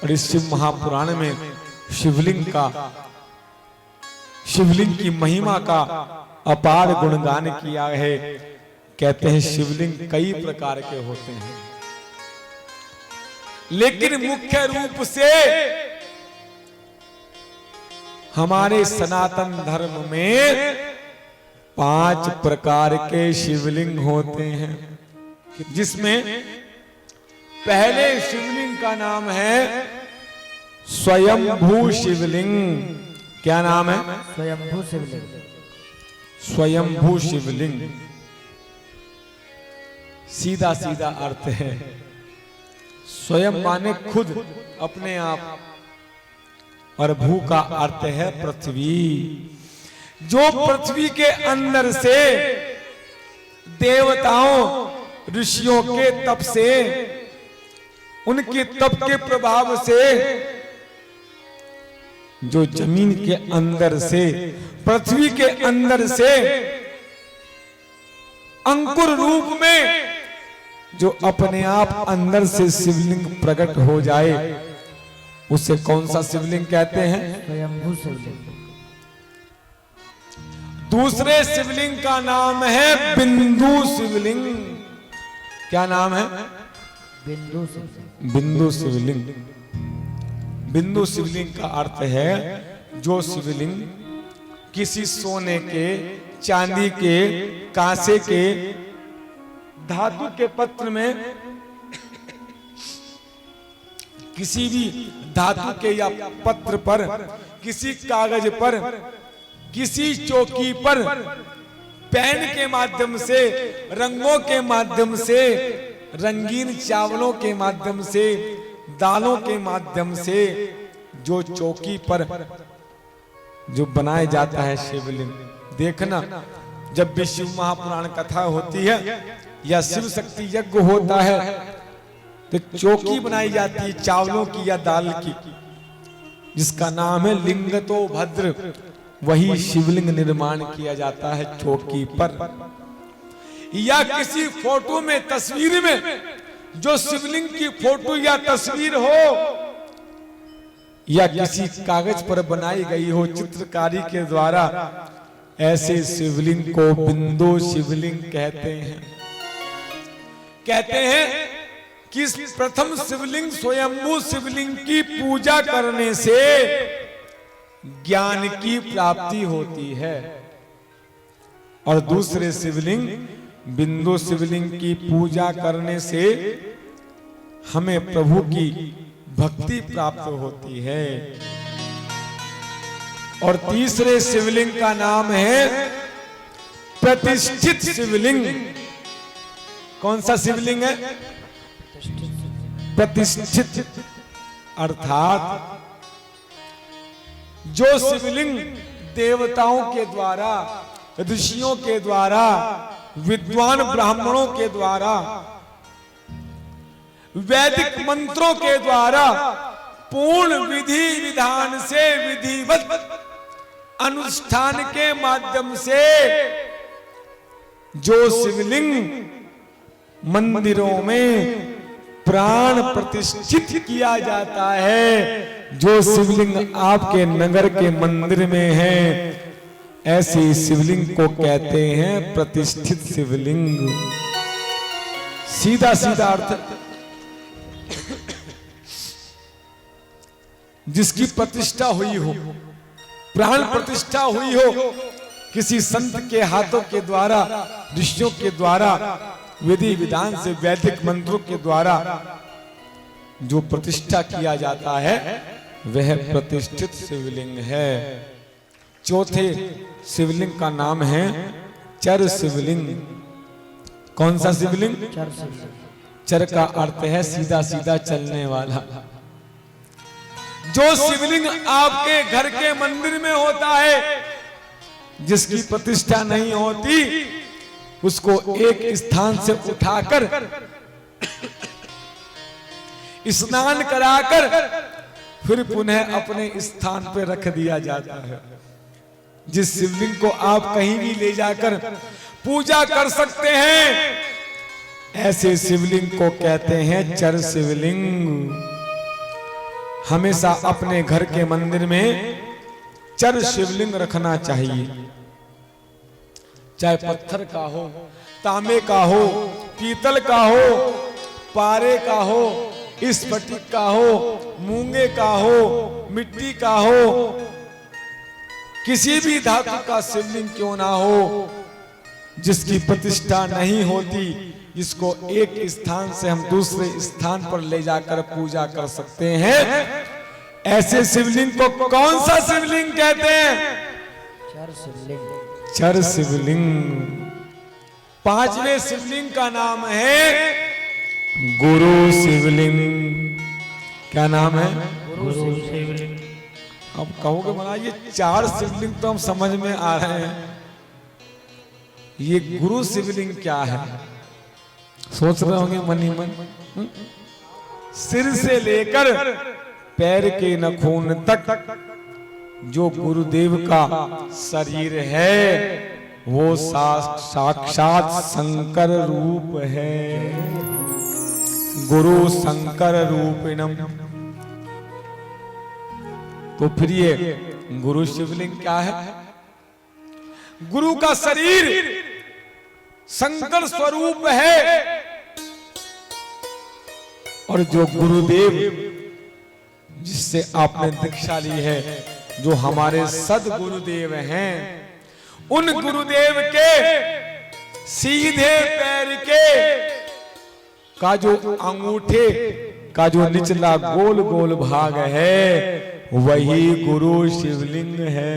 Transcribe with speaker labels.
Speaker 1: और इस शिव महापुराण में शिवलिंग की महिमा का अपार गुणगान किया है। कहते हैं शिवलिंग कई प्रकार के होते हैं, लेकिन मुख्य रूप से हमारे सनातन धर्म में 5 प्रकार के शिवलिंग होते हैं, जिसमें पहले शिवलिंग का नाम है स्वयंभू शिवलिंग। क्या नाम है?
Speaker 2: स्वयंभू शिवलिंग।
Speaker 1: स्वयंभू शिवलिंग सीधा सीधा अर्थ है स्वयं माने खुद, अपने आप, और भू का अर्थ है पृथ्वी। जो पृथ्वी के अंदर से देवताओं ऋषियों के तप से, उनके तप के प्रभाव से, जो जमीन के अंदर से, पृथ्वी के अंदर से अंकुर रूप में जो अपने आप अंदर से शिवलिंग प्रकट हो जाए, उसे कौन सा शिवलिंग कहते हैं?
Speaker 2: स्वयंभू शिवलिंग।
Speaker 1: दूसरे शिवलिंग का नाम है बिंदु शिवलिंग। क्या नाम है?
Speaker 2: बिंदु शिवलिंग।
Speaker 1: बिंदु शिवलिंग। बिंदु शिवलिंग का अर्थ है जो शिवलिंग किसी सोने के, चांदी के, कांसे के, धातु के पत्र में, किसी भी धातु के या पत्र पर, किसी कागज पर, किसी चौकी पर पेन के माध्यम से, रंगों के माध्यम से, रंगीन चावलों के माध्यम से, दालों के माध्यम से जो चौकी पर जो बनाया जाता है शिवलिंग। देखना, जब भी शिव महापुराण कथा होती है या शिव शक्ति यज्ञ होता है तो चौकी बनाई जाती है चावलों की या दाल की, जिसका नाम है लिंगतो भद्र। वही शिवलिंग निर्माण किया जाता है चौकी पर। या किसी फोटो में, तस्वीर में जो शिवलिंग की फोटो या तस्वीर हो, या किसी कागज पर बनाई गई हो चित्रकारी के द्वारा, ऐसे शिवलिंग को बिंदु शिवलिंग कहते हैं। कहते हैं कि प्रथम शिवलिंग स्वयंभू शिवलिंग की पूजा करने से ज्ञान की प्राप्ति होती है, और दूसरे शिवलिंग बिंदु शिवलिंग की पूजा करने से हमें प्रभु की भक्ति प्राप्त होती है। और तीसरे शिवलिंग का नाम है प्रतिष्ठित शिवलिंग। कौन सा शिवलिंग है? प्रतिष्ठित, अर्थात जो शिवलिंग देवताओं के द्वारा, ऋषियों के द्वारा, विद्वान ब्राह्मणों के द्वारा, वैदिक मंत्रों के द्वारा पूर्ण विधि विधान से, विधिवत अनुष्ठान के माध्यम से जो शिवलिंग मंदिरों में प्राण प्रतिष्ठित किया जाता है, जो शिवलिंग आपके नगर के मंदिर में है, ऐसे शिवलिंग को कहते हैं प्रतिष्ठित शिवलिंग। सीधा सीधा अर्थ, जिसकी प्रतिष्ठा हुई हो, प्राण प्रतिष्ठा हुई हो, किसी संत के हाथों के द्वारा, ऋषियों के द्वारा, विधि विधान से, वैदिक मंत्रों के द्वारा जो प्रतिष्ठा किया जाता है, वह प्रतिष्ठित शिवलिंग है। चौथे शिवलिंग का नाम है चर शिवलिंग। कौन सा शिवलिंग?
Speaker 2: चर शिवलिंग।
Speaker 1: चर का अर्थ है सीधा सीधा चलने वाला। जो शिवलिंग आपके घर के मंदिर में होता है, जिसकी प्रतिष्ठा नहीं होती, उसको एक स्थान से उठाकर स्नान कराकर फिर पुनः अपने स्थान पर रख दिया जाता है। जिस शिवलिंग को आप कहीं भी ले जाकर पूजा कर सकते हैं, ऐसे शिवलिंग को कहते हैं चर शिवलिंग। हमेशा अपने घर के मंदिर में चर शिवलिंग रखना चाहिए, चाहे पत्थर का हो, तांबे का हो, पीतल का हो, पारे का हो, स्फटिक का हो, मूंगे का हो, मिट्टी का हो, किसी भी धातु का शिवलिंग क्यों ना हो, जिसकी प्रतिष्ठा नहीं होती, इसको एक स्थान से हम दूसरे स्थान पर ले जाकर पूजा कर सकते हैं। ऐसे शिवलिंग को कौन सा शिवलिंग कहते हैं?
Speaker 2: चर शिवलिंग।
Speaker 1: चर शिवलिंग। पांचवें शिवलिंग का नाम है गुरु शिवलिंग। क्या नाम है?
Speaker 2: गुरु शिवलिंग।
Speaker 1: अब कहोगे बना ये 4 शिवलिंग तो हम समझ में आ रहे हैं, ये गुरु शिवलिंग क्या है? सोच रहे होंगे मन ही मन। सिर से लेकर पैर के नखून तक जो गुरुदेव का शरीर है वो साक्षात शंकर रूप है। गुरु शंकर रूपिणम। तो फिर ये गुरु शिवलिंग क्या है? गुरु का शरीर शंकर स्वरूप है, और जो गुरुदेव जिससे आपने दीक्षा ली है, जो हमारे सदगुरुदेव हैं, उन गुरुदेव के सीधे पैर के का जो अंगूठे का जो निचला गोल गोल भाग है वही गुरु शिवलिंग है।